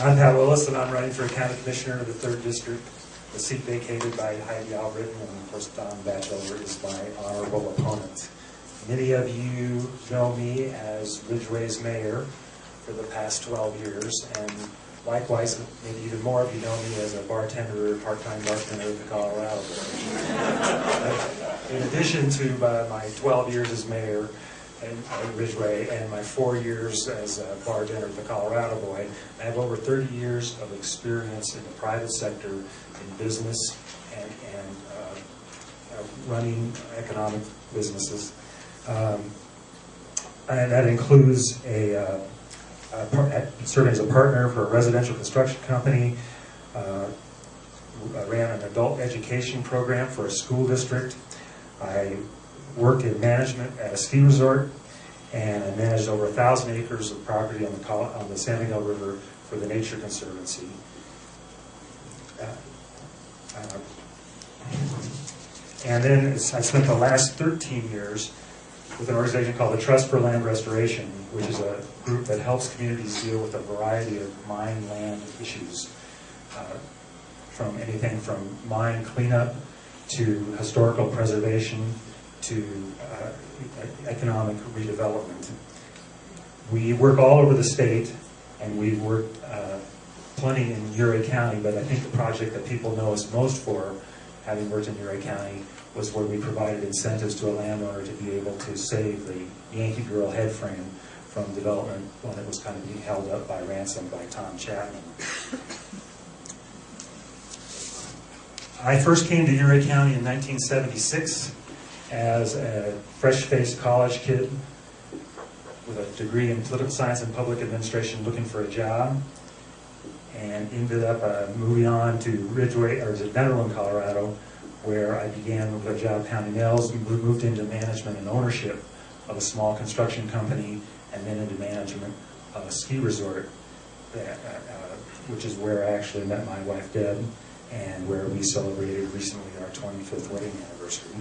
I'm Pat Willis, and I'm running for County Commissioner of the 3rd District, the seat vacated by Heidi Albritton, and of course Don Batchelder is my honorable opponent. Many of you know me as Ridgeway's mayor for the past 12 years, and likewise, maybe even more of you know me as a bartender, part-time bartender at the Colorado Board. In addition to my 12 years as mayor in Ridgeway and my 4 years as a bartender at the Colorado Boy, I have over 30 years of experience in the private sector in business and running economic businesses. And that includes serving as a partner for a residential construction company. I ran an adult education program for a school district. I worked in management at a ski resort, and I managed over 1,000 acres of property on the San Miguel River for the Nature Conservancy. And then I spent the last 13 years with an organization called the Trust for Land Restoration, which is a group that helps communities deal with a variety of mine land issues, from anything from mine cleanup to historical preservation to economic redevelopment. We work all over the state, and we've worked plenty in Ouray County, but I think the project that people know us most for, having worked in Ouray County, was where we provided incentives to a landowner to be able to save the Yankee Girl head frame from development when it was kind of being held up by ransom by Tom Chapman. I first came to Ouray County in 1976 as a fresh-faced college kid with a degree in political science and public administration looking for a job, and ended up moving on to Ridgeway, or to Netherland, Colorado, where I began with a job pounding nails and moved into management and ownership of a small construction company, and then into management of a ski resort, which is where I actually met my wife Deb, and where we celebrated recently our 25th wedding anniversary.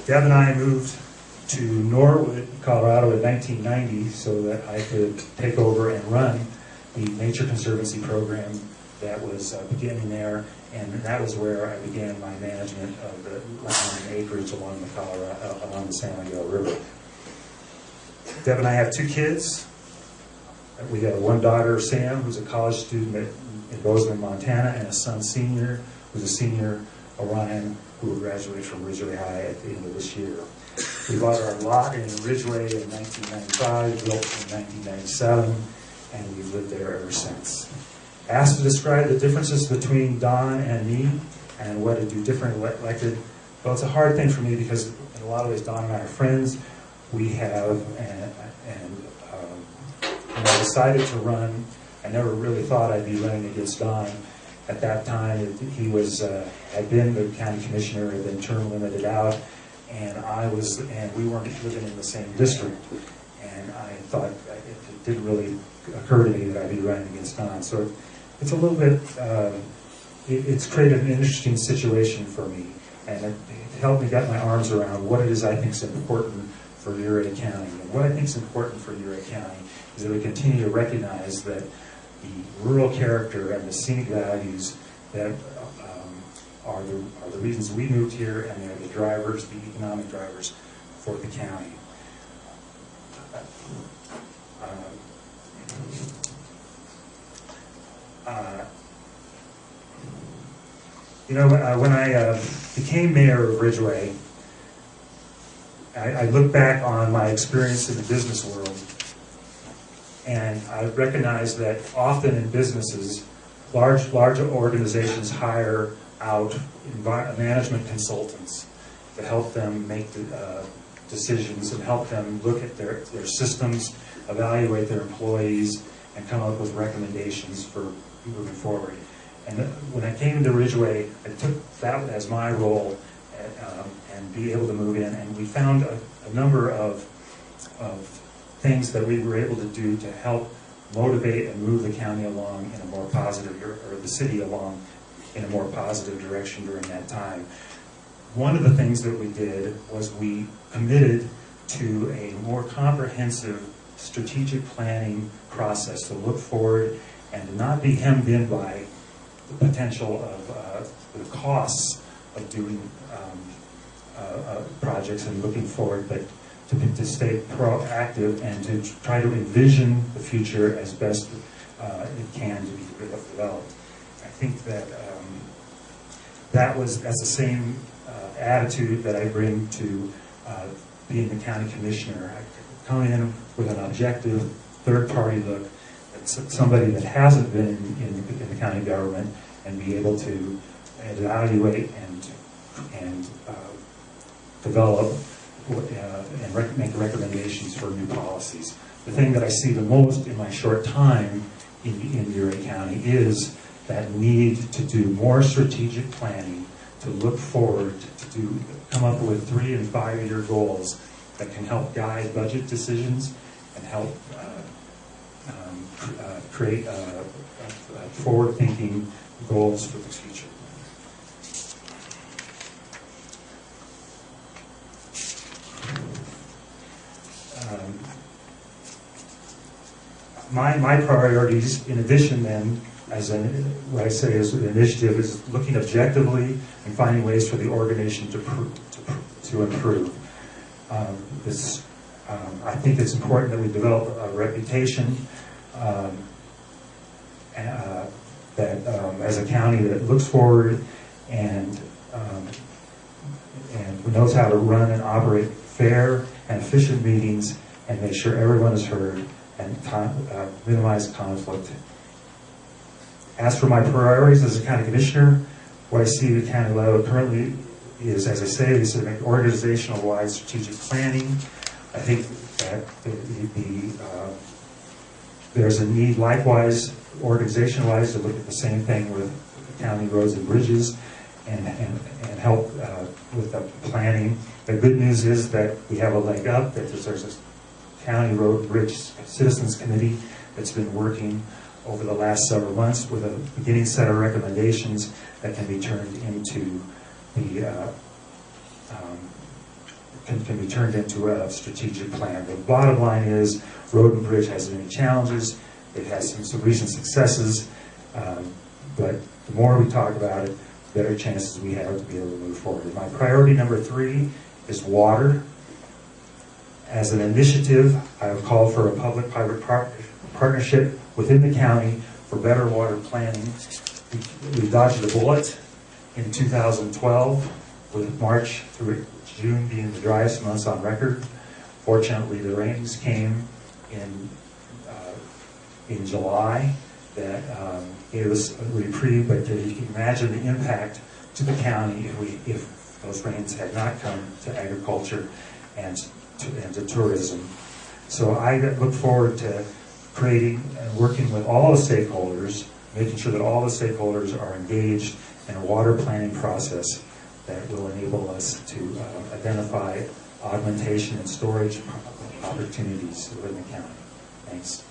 Deb and I moved to Norwood, Colorado in 1990 so that I could take over and run the Nature Conservancy program that was beginning there, and that was where I began my management of the land and acreage along the San Miguel River. Deb and I have 2 kids. We have one daughter, Sam, who's a college student in Bozeman, Montana, and a son, Senior, who's a senior, Orion, who will graduate from Ridgeway High at the end of this year. We bought our lot in Ridgeway in 1995, built in 1997, and we've lived there ever since. Asked to describe the differences between Don and me and what to do different elected. Well, it's a hard thing for me because in a lot of ways Don and I are friends. We have, when I decided to run, I never really thought I'd be running against Don. At that time, he had been the county commissioner, had been term limited out, and we weren't living in the same district. And I thought it didn't really occur to me that I'd be running against Don. So it's a little bit, it's created an interesting situation for me, and it helped me get my arms around what it is I think is important for Ouray County. And what I think is important for Ouray County is that we continue to recognize that the rural character and the scenic values that are the reasons we moved here, and they're the drivers, the economic drivers for the county. When I became mayor of Ridgeway, I look back on my experience in the business world, and I recognize that often in businesses, large organizations hire out management consultants to help them make decisions and help them look at their systems, evaluate their employees, and come up with recommendations for moving forward. And when I came into Ridgeway, I took that as my role and be able to move in. And we found a number of things that we were able to do to help motivate and move the county along in a more positive, or the city along in a more positive direction during that time. One of the things that we did was we committed to a more comprehensive strategic planning process to look forward and to not be hemmed in by the potential of the costs of doing projects and looking forward, but to stay proactive and to try to envision the future as best it can to be developed. I think that that's the same attitude that I bring to being the county commissioner. I come in with an objective, third-party look at somebody that hasn't been in the county government, and be able to evaluate and develop and make recommendations for new policies. The thing that I see the most in my short time in Ouray County is that need to do more strategic planning, to look forward, to come up with 3- and 5-year goals that can help guide budget decisions and help create forward-thinking goals for the future. My priorities, in addition then, what I say is an initiative, is looking objectively and finding ways for the organization to improve. I think it's important that we develop a reputation as a county that looks forward and knows how to run and operate fair and efficient meetings and make sure everyone is heard and minimize conflict. As for my priorities as a county commissioner, what I see the county level currently is, as I say, is an organizational-wide strategic planning. I think that there's a need, likewise, organization-wise, to look at the same thing with county roads and bridges and help with the planning. The good news is that we have a leg up, that there's a County Road and Bridge Citizens Committee that's been working over the last several months with a beginning set of recommendations that can be turned into a strategic plan. The bottom line is, Road and Bridge has many challenges. It has some recent successes, but the more we talk about it, the better chances we have to be able to move forward. My priority number 3 is water. As an initiative, I have called for a public-private partnership within the county for better water planning. We dodged a bullet in 2012, with March through June being the driest months on record. Fortunately, the rains came in July that gave us a reprieve, but you can imagine the impact to the county if those rains had not come to agriculture and to tourism. So I look forward to creating and working with all the stakeholders, making sure that all the stakeholders are engaged in a water planning process that will enable us to identify augmentation and storage opportunities within the county. Thanks.